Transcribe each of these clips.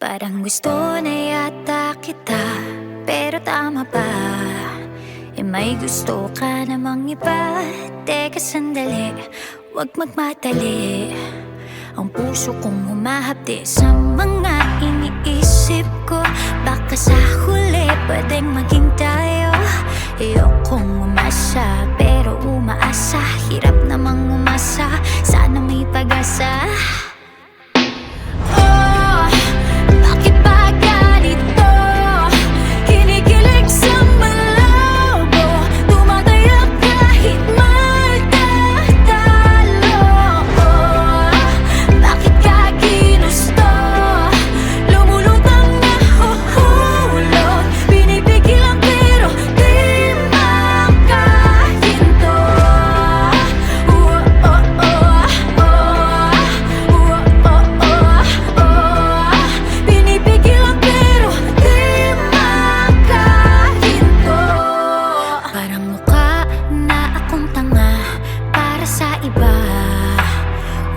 Parang gusto na yata kita, pero tama ba? May gusto ka namang iba. Teka sandali, wag magmadali. Ang puso kong humahapdi sa mga iniisip ko. Baka sa huli pwedeng maging tayo. Ayokong umasa, pero umaasa. Hirap namang umasa, sana may pag-asa.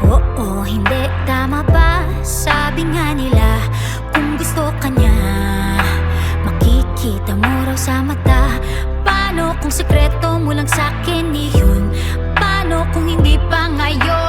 Oo, hindi tama ba? Sabi nga nila, kung gusto ka niya, makikita mo raw sa mata. Paano kung sekreto mo lang sa'kin iyon? Paano kung hindi pa ngayon?